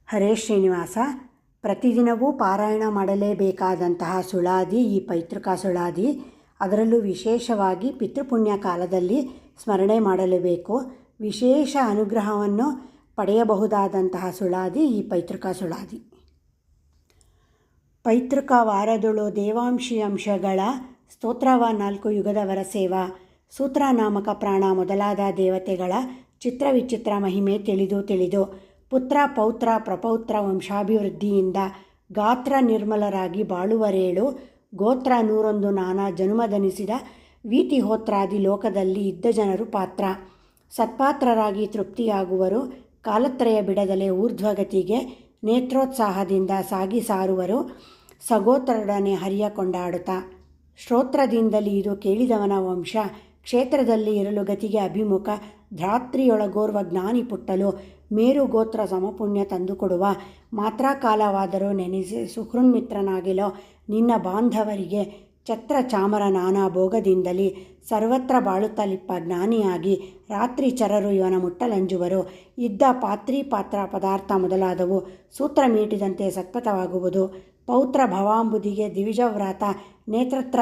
ಹರೇ ಶ್ರೀನಿವಾಸ. ಪ್ರತಿದಿನವೂ ಪಾರಾಯಣ ಮಾಡಲೇಬೇಕಾದಂತಹ ಸುಳಾದಿ ಈ ಪೈತೃಕ ಸುಳಾದಿ. ಅದರಲ್ಲೂ ವಿಶೇಷವಾಗಿ ಪಿತೃಪುಣ್ಯ ಕಾಲದಲ್ಲಿ ಸ್ಮರಣೆ ಮಾಡಲೇಬೇಕು. ವಿಶೇಷ ಅನುಗ್ರಹವನ್ನು ಪಡೆಯಬಹುದಾದಂತಹ ಸುಳಾದಿ ಈ ಪೈತೃಕ ಸುಳಾದಿ. ಪೈತೃಕ ವಾರದೊಳು ದೇವಾಂಶಿ ಅಂಶಗಳ ಸ್ತೋತ್ರವ 4 ಯುಗದವರ ಸೇವಾ. ಸೂತ್ರ ನಾಮಕ ಪ್ರಾಣ ಮೊದಲಾದ ದೇವತೆಗಳ ಚಿತ್ರವಿಚಿತ್ರ ಮಹಿಮೆ ತಿಳಿದು ಪುತ್ರ ಪೌತ್ರ ಪ್ರಪೌತ್ರ ವಂಶಾಭಿವೃದ್ಧಿಯಿಂದ ಗಾತ್ರ ನಿರ್ಮಲರಾಗಿ ಬಾಳುವರೇಳು. ಗೋತ್ರ 101 ನಾನಾ ಜನುಮದನಿಸಿದ ವೀತಿಹೋತ್ರಾದಿ ಲೋಕದಲ್ಲಿ ಇದ್ದ ಜನರು ಪಾತ್ರ. ಸತ್ಪಾತ್ರರಾಗಿ ತೃಪ್ತಿಯಾಗುವರು. ಕಾಲತ್ರಯ ಬಿಡದಲೆ ಊರ್ಧ್ವಗತಿಗೆ ನೇತ್ರೋತ್ಸಾಹದಿಂದ ಸಾಗಿ ಸಾರುವರು. ಸಗೋತ್ರರೊಡನೆ ಹರಿಯ ಕೊಂಡಾಡುತ್ತಾ ಶ್ರೋತ್ರದಿಂದಲೇ ಇದು ಕೇಳಿದವನ ವಂಶ ಕ್ಷೇತ್ರದಲ್ಲಿ ಇರಲು ಗತಿಗೆ ಅಭಿಮುಖ. ಧಾತ್ರಿಯೊಳಗೋರ್ವ ಜ್ಞಾನಿ ಪುಟ್ಟಲು ಮೇರು ಗೋತ್ರ ಸಮಪುಣ್ಯ ತಂದುಕೊಡುವ. ಮಾತ್ರ ಕಾಲವಾದರೂ ನೆನೆಸಿ ಸುಹೃನ್ಮಿತ್ರನಾಗಿಲೋ ನಿನ್ನ ಬಾಂಧವರಿಗೆ. ಛತ್ರ ಚಾಮರ ನಾನಾ ಭೋಗದಿಂದಲೇ ಸರ್ವತ್ರ ಬಾಳುತ್ತಲಿಪ್ಪ ಜ್ಞಾನಿಯಾಗಿ. ರಾತ್ರಿ ಚರರು ಇವನ ಮುಟ್ಟಲಂಜುವರು. ಇದ್ದ ಪಾತ್ರ ಪದಾರ್ಥ ಮೊದಲಾದವು ಸೂತ್ರ ಮೀಟಿದಂತೆ ಸತ್ಪಥವಾಗುವುದು. ಪೌತ್ರ ಭವಾಂಬುದಿಗೆ ದಿವಿಜವ್ರಾತ ನೇತ್ರತ್ರ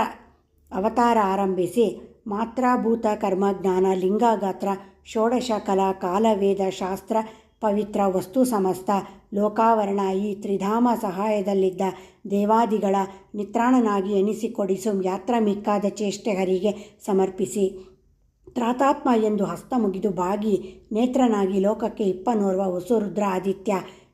ಅವತಾರ ಆರಂಭಿಸಿ ಮಾತ್ರಾಭೂತ ಕರ್ಮಜ್ಞಾನ ಲಿಂಗಗಾತ್ರ ಷೋಡಶ ಕಲಾ ಕಾಲ ವೇದ ಶಾಸ್ತ್ರ ಪವಿತ್ರ ವಸ್ತು ಸಮಸ್ತ ಲೋಕಾವರಣ ಈ ತ್ರಿಧಾಮ ಸಹಾಯದಲ್ಲಿದ್ದ ದೇವಾದಿಗಳ ನಿತ್ರಾಣನಾಗಿ ಎನಿಸಿಕೊಡಿಸು. ಯಾತ್ರ ಮಿಕ್ಕಾದ ಚೇಷ್ಟೆ ಹರಿಗೆ ಸಮರ್ಪಿಸಿ ತ್ರಾತಾತ್ಮ ಎಂದು ಹಸ್ತ ಮುಗಿದು ಬಾಗಿ ನೇತ್ರನಾಗಿ ಲೋಕಕ್ಕೆ ಇಪ್ಪನೋರ್ವ ವಸುರುದ್ರ ಆದಿತ್ಯ.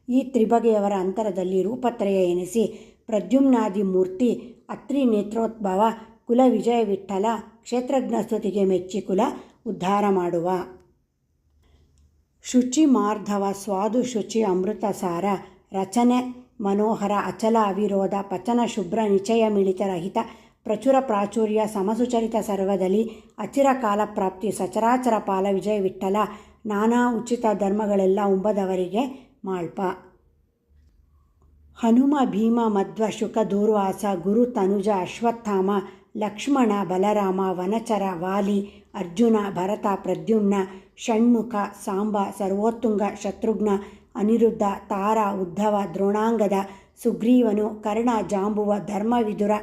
ಈ ತ್ರಿಬಗೆಯವರ ಅಂತರದಲ್ಲಿ ರೂಪತ್ರಯ ಎನಿಸಿ ಪ್ರದ್ಯುಮ್ನಾದಿ ಮೂರ್ತಿ ಅತ್ರಿ ನೇತ್ರೋದ್ಭವ ಕುಲ ವಿಜಯ ವಿಠ್ಠಲ ಕ್ಷೇತ್ರಜ್ಞ ಸ್ತುತಿಗೆ ಮೆಚ್ಚಿ ಕುಲ ಉದ್ಧಾರ ಮಾಡುವ. ಶುಚಿ ಮಾರ್ಧವ ಸ್ವಾದು ಶುಚಿ ಅಮೃತ ಸಾರ ರಚನೆ ಮನೋಹರ ಅಚಲ ಅವಿರೋಧ ಪಚನ ಶುಭ್ರ ನಿಚಯ ಮಿಳಿತ ರಹಿತ ಪ್ರಚುರ ಪ್ರಾಚುರ್ಯ ಸಮಸುಚರಿತ ಸರ್ವದಲ್ಲಿ ಅಚಿರ ಕಾಲ ಪ್ರಾಪ್ತಿ ಸಚರಾಚರ ಪಾಲ ವಿಜಯ ವಿಠ್ಠಲ. ನಾನಾ ಉಚಿತ ಧರ್ಮಗಳೆಲ್ಲ ಉಂಬದವರಿಗೆ ಮಾಳ್ಪ. ಹನುಮ ಭೀಮ ಮಧ್ವ ಶುಕ ದೂರ್ವಾಸ ಗುರು ತನುಜ ಅಶ್ವತ್ಥಾಮ ಲಕ್ಷ್ಮಣ ಬಲರಾಮ ವನಚರ ವಾಲಿ ಅರ್ಜುನ ಭರತ ಪ್ರದ್ಯುಮ್ನ ಷಣ್ಮುಖ ಸಾಂಬ ಸರ್ವೋತ್ತುಂಗ ಶತ್ರುಘ್ನ ಅನಿರುದ್ಧ ತಾರ ಉದ್ಧವ ದ್ರೋಣಾಂಗದ ಸುಗ್ರೀವನು ಕರ್ಣ ಜಾಂಬುವ ಧರ್ಮವಿದುರ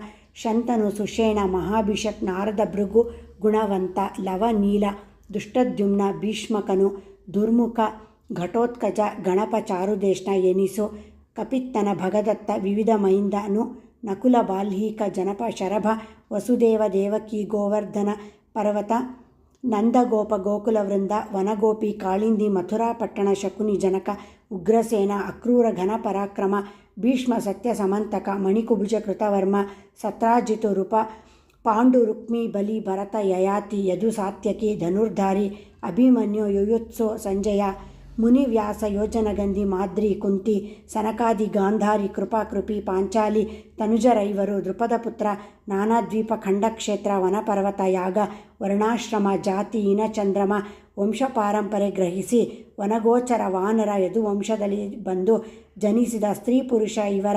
ಶಂತನು ಸುಷೇಣ ಮಹಾಭಿಷಕ್ ನಾರದ ಭೃಗು ಗುಣವಂತ ಲವ ನೀಲ ದುಷ್ಟದ್ಯುಮ್ನ ಭೀಷ್ಮಕನು ದುರ್ಮುಖ ಘಟೋತ್ಕಜ ಗಣಪ ಚಾರುದೇಶ್ನ ಎನಿಸು. ಕಪಿತ್ತನ ಭಗದತ್ತ ವಿವಿಧ ಮೈಂದನು ನಕುಲ ಬಾಲ್ಹೀಕ ಜನಪ ಶರಭ ವಸುದೇವ ದೇವಕಿ ಗೋವರ್ಧನ ಪರ್ವತ ನಂದಗೋಪ ಗೋಕುಲವೃಂದ ವನಗೋಪಿ ಕಾಳಿಂದಿ ಮಥುರಾ ಪಟ್ಟಣ ಶಕುನಿ ಜನಕ ಉಗ್ರಸೇನ ಅಕ್ರೂರ ಘನ ಪರಾಕ್ರಮ ಭೀಷ್ಮ ಸತ್ಯ ಸಮಂತಕ ಮಣಿಕುಭುಜ ಕೃತವರ್ಮ ಸತ್ರಾಜಿತು ರೂಪ ಪಾಂಡು ರುಕ್ಮಿ ಬಲಿ ಭರತ ಯಯಾತಿ ಯದು ಸಾತ್ಯಕಿ ಧನುರ್ಧಾರಿ ಅಭಿಮನ್ಯು ಯುಯುತ್ಸು ಸಂಜಯ ಮುನಿ ವ್ಯಾಸ ಯೋಜನಗಂಧಿ ಮಾದ್ರಿ ಕುಂತಿ ಸನಕಾದಿ ಗಾಂಧಾರಿ ಕೃಪಾಕೃಪಿ ಪಾಂಚಾಲಿ ತನುಜರೈವರು ದೃಪದ ಪುತ್ರ ನಾನಾದ್ವೀಪ ಖಂಡಕ್ಷೇತ್ರ ವನಪರ್ವತ ಯಾಗ ವರ್ಣಾಶ್ರಮ ಜಾತಿ ಇನಚಂದ್ರಮ ವಂಶ ಪಾರಂಪರೆ ಗ್ರಹಿಸಿ ವನಗೋಚರ ವಾನರ ಯದುವಂಶದಲ್ಲಿ ಬಂದು ಜನಿಸಿದ ಸ್ತ್ರೀ ಪುರುಷ ಇವರ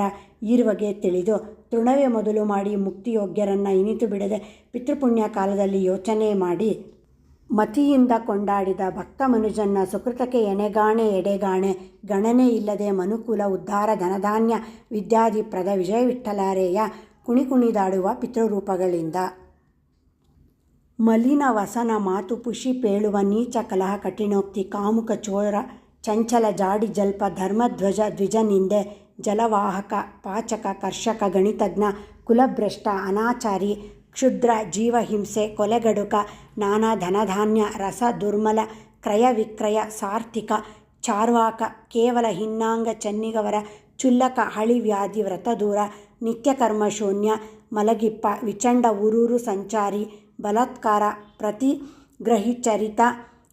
ಈರ್ವಗೆ ತಿಳಿದು ತೃಣವೇ ಮೊದಲು ಮಾಡಿ ಮುಕ್ತಿಯೋಗ್ಯರನ್ನು ಇನಿತು ಬಿಡದೆ ಪಿತೃಪುಣ್ಯ ಕಾಲದಲ್ಲಿ ಯೋಚನೆ ಮಾಡಿ ಮತಿಯಿಂದ ಕೊಂಡಾಡಿದ ಭಕ್ತ ಮನುಜನ್ನ ಸುಕೃತಕ್ಕೆ ಎಡೆಗಾಣೆ ಗಣನೆ ಇಲ್ಲದೆ ಮನುಕುಲ ಉದ್ಧಾರ ಧನಧಾನ್ಯ ವಿದ್ಯಾಧಿಪ್ರದ ವಿಜಯ ವಿಠ್ಠಲಾರೇಯ ಕುಣಿದಾಡುವ ಪಿತೃರೂಪಗಳಿಂದ. ಮಲಿನ ವಸನ ಮಾತು ಪುಷಿ ಪೇಳುವ ನೀಚ ಕಲಹ ಕಠಿಣೋಕ್ತಿ ಕಾಮುಕ ಚೋರ ಚಂಚಲ ಜಾಡಿ ಜಲ್ಪ ಧರ್ಮಧ್ವಜ ದ್ವಿಜನಿಂದೆ ಜಲವಾಹಕ ಪಾಚಕ ಕರ್ಷಕ ಗಣಿತಜ್ಞ ಕುಲಭ್ರಷ್ಟ ಅನಾಚಾರಿ ಕ್ಷುದ್ರ ಜೀವಹಿಂಸೆ ಕೊಲೆಗಡುಕ ನಾನಾ ಧನಧಾನ್ಯ ರಸ ದುರ್ಮಲ ಕ್ರಯ ವಿಕ್ರಯ ಸಾರ್ಥಿಕ ಚಾರ್ವಾಕ ಕೇವಲ ಹಿನ್ನಾಂಗ ಚನ್ನಿಗವರ ಚುಲ್ಲಕ ಹಳಿ ವ್ಯಾಧಿ ವ್ರತದೂರ ನಿತ್ಯಕರ್ಮ ಶೂನ್ಯ ಮಲಗಿಪ್ಪ ವಿಚಂಡ ಊರೂರು ಸಂಚಾರಿ ಬಲಾತ್ಕಾರ ಪ್ರತಿಗ್ರಹಿಚರಿತ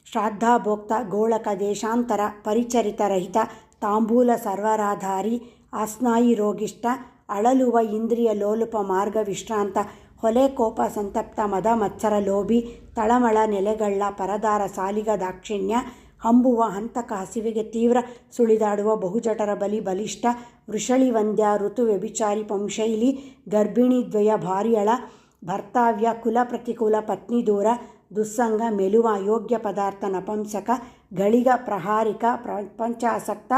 ಶ್ರಾದ್ದಾಭೋಕ್ತ ಗೋಳಕ ದೇಶಾಂತರ ಪರಿಚರಿತ ರಹಿತ ತಾಂಬೂಲ ಸರ್ವರಾಧಾರಿ ಆಸ್ನಾಯಿ ರೋಗಿಷ್ಟ ಅಳಲುವ ಇಂದ್ರಿಯ ಲೋಲುಪ ಮಾರ್ಗ ವಿಶ್ರಾಂತ ಹೊಲೆ ಕೋಪ ಸಂತಪ್ತ ಮದ ಮತ್ಸರ ಲೋಭಿ ತಳಮಳ ನೆಲೆಗಳ್ಳ ಪರದಾರ ಸಾಲಿಗ ದಾಕ್ಷಿಣ್ಯ ಹಂಬುವ ಹಂತಕ ಹಸಿವಿಗೆ ತೀವ್ರ ಸುಳಿದಾಡುವ ಬಹುಜಟರ ಬಲಿಷ್ಠ ವೃಷಳಿ ವಂದ್ಯ ಋತು ವ್ಯಭಿಚಾರಿ ಪಂಶೈಲಿ ಗರ್ಭಿಣಿ ದ್ವಯ ಭಾರ್ಯಳ ಭರ್ತಾವ್ಯ ಕುಲ ಪ್ರತಿಕೂಲ ಪತ್ನಿ ದೂರ ದುಸ್ಸಂಗ ಮೆಲುವ ಅಯೋಗ್ಯ ಪದಾರ್ಥ ನಪಂಸಕ ಗಳಿಗ ಪ್ರಹಾರಿಕ ಪ್ರಪಂಚಾಸಕ್ತ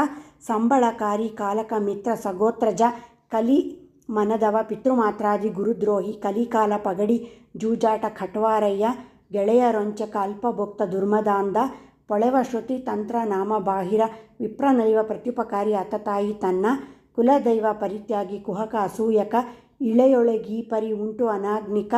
ಸಂಬಳಕಾರಿ ಕಾಲಕ ಮಿತ್ರ ಸಗೋತ್ರಜ ಕಲಿ ಮನದವ ಪಿತೃಮಾತ್ರಾದಿ ಗುರುದ್ರೋಹಿ ಕಲಿಕಾಲ ಪಗಡಿ ಜೂಜಾಟ ಖಟ್ವಾರಯ್ಯ ಗೆಳೆಯರೊಂಚಕ ಅಲ್ಪಭೋಕ್ತ ದುರ್ಮದಾಂಧ ಪೊಳೆವ ಶ್ರುತಿ ತಂತ್ರ ನಾಮ ಬಾಹಿರ ವಿಪ್ರನಲಿವ ಪ್ರತ್ಯುಪಕಾರಿ ಅತತಾಯಿ ತನ್ನ ಕುಲದೈವ ಪರಿತ್ಯಾಗಿ ಕುಹಕ ಅಸೂಯಕ ಇಳೆಯೊಳಗೀಪರಿ ಉಂಟು ಅನಾಗ್ನಿಕ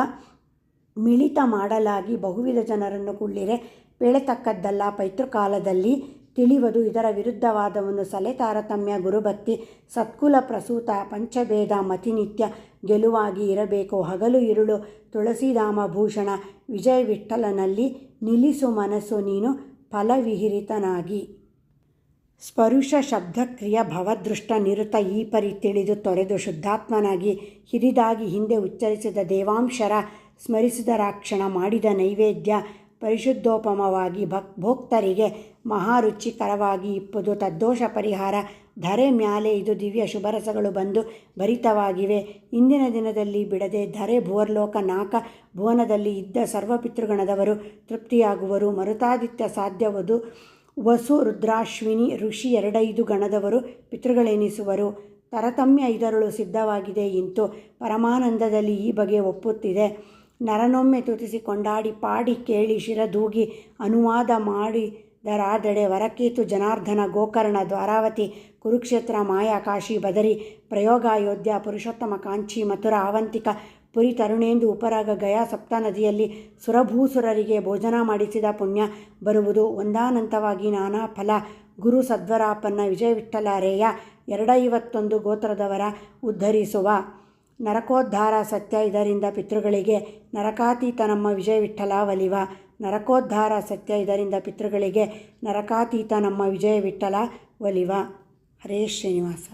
ಮಿಳಿತ ಮಾಡಲಾಗಿ ಬಹುವಿಧ ಜನರನ್ನು ಕುಳ್ಳಿರೆ ಪೇಳತಕ್ಕದ್ದಲ್ಲ ಪೈತೃಕಾಲದಲ್ಲಿ ತಿಳಿವದು ಇದರ ವಿರುದ್ಧವಾದವನ್ನು ಸಲೆ ತಾರತಮ್ಯ ಗುರುಭಕ್ತಿ ಸತ್ಕುಲ ಪ್ರಸೂತ ಪಂಚಭೇದ ಮತಿನಿತ್ಯ ಗೆಲುವಾಗಿ ಇರಬೇಕು ಹಗಲು ಇರುಳು ತುಳಸಿಧಾಮ ಭೂಷಣ ವಿಜಯ ವಿಠ್ಠಲನಲ್ಲಿ ನಿಲ್ಲಿಸು ಮನಸ್ಸು ನೀನು ಫಲವಿಹಿರಿತನಾಗಿ ಸ್ಪರುಶ ಶಬ್ದಕ್ರಿಯ ಭವದೃಷ್ಟ ನಿರುತ ಈ ಪರಿ ತಿಳಿದು ತೊರೆದು ಶುದ್ಧಾತ್ಮನಾಗಿ ಹಿರಿದಾಗಿ ಹಿಂದೆ ಉಚ್ಚರಿಸಿದ ದೇವಾಂಶರ ಸ್ಮರಿಸಿದರಾಕ್ಷಣ ಮಾಡಿದ ನೈವೇದ್ಯ ಪರಿಶುದ್ಧೋಪಮವಾಗಿ ಭೋಕ್ತರಿಗೆ ಮಹಾರುಚಿಕರವಾಗಿ ಇಪ್ಪುದು ತದ್ದೋಷ ಪರಿಹಾರ ಧರೆ ಮ್ಯಾಲೆ ಇದು ದಿವ್ಯ ಶುಭರಸಗಳು ಬಂದು ಭರಿತವಾಗಿವೆ. ಇಂದಿನ ದಿನದಲ್ಲಿ ಬಿಡದೆ ಧರೆ ಭುವರ್ಲೋಕ ನಾಕ ಭುವನದಲ್ಲಿ ಇದ್ದ ಸರ್ವಪಿತೃಗಣದವರು ತೃಪ್ತಿಯಾಗುವರು. ಮರುತಾದಿತ್ಯ ಸಾಧ್ಯವದು ವಸು ರುದ್ರಾಶ್ವಿನಿ ಋಷಿ 2-5 ಗಣದವರು ಪಿತೃಗಳೆನಿಸುವರು. ತರತಮ್ಯ ಇದರಳು ಸಿದ್ಧವಾಗಿದೆ ಇಂತು ಪರಮಾನಂದದಲ್ಲಿ ಈ ಬಗೆ ಒಪ್ಪುತ್ತಿದೆ. ನರನೊಮ್ಮೆ ತುತಿಸಿ ಕೊಂಡಾಡಿ ಪಾಡಿ ಕೇಳಿ ಶಿರದೂಗಿ ಅನುವಾದ ಮಾಡಿದರಾದೆಡೆ ವರಕೇತು ಜನಾರ್ದನ ಗೋಕರ್ಣ ದ್ವಾರಾವತಿ ಕುರುಕ್ಷೇತ್ರ ಮಾಯಾ ಕಾಶಿ ಬದರಿ ಪ್ರಯೋಗಾಯೋಧ್ಯ ಪುರುಷೋತ್ತಮ ಕಾಂಚಿ ಮಥುರಾ ಅವಂತಿಕ ಪುರಿ ತರುಣೇಂದು ಉಪರಾಗ ಗಯಾ ಸಪ್ತನದಿಯಲ್ಲಿ ಸುರಭೂಸುರರಿಗೆ ಭೋಜನ ಮಾಡಿಸಿದ ಪುಣ್ಯ ಬರುವುದು. ಒಂದಾನಂತವಾಗಿ ನಾನಾ ಫಲ ಗುರು ಸದ್ವರಾಪನ್ನ ವಿಜಯ ವಿಠ್ಠಲರೇಯ 251 ಗೋತ್ರದವರ ಉದ್ಧರಿಸುವ. ನರಕೋದ್ಧಾರ ಸತ್ಯ ಇದರಿಂದ ಪಿತೃಗಳಿಗೆ ನರಕಾತೀತ ನಮ್ಮ ವಿಜಯ ವಿಠ್ಠಲ ಒಲಿವ. ನರಕೋದ್ಧಾರ ಸತ್ಯ ಇದರಿಂದ ಪಿತೃಗಳಿಗೆ ನರಕಾತೀತ ನಮ್ಮ ವಿಜಯ ವಿಠ್ಠಲ ಒಲಿವ. ಹರೇ ಶ್ರೀನಿವಾಸ.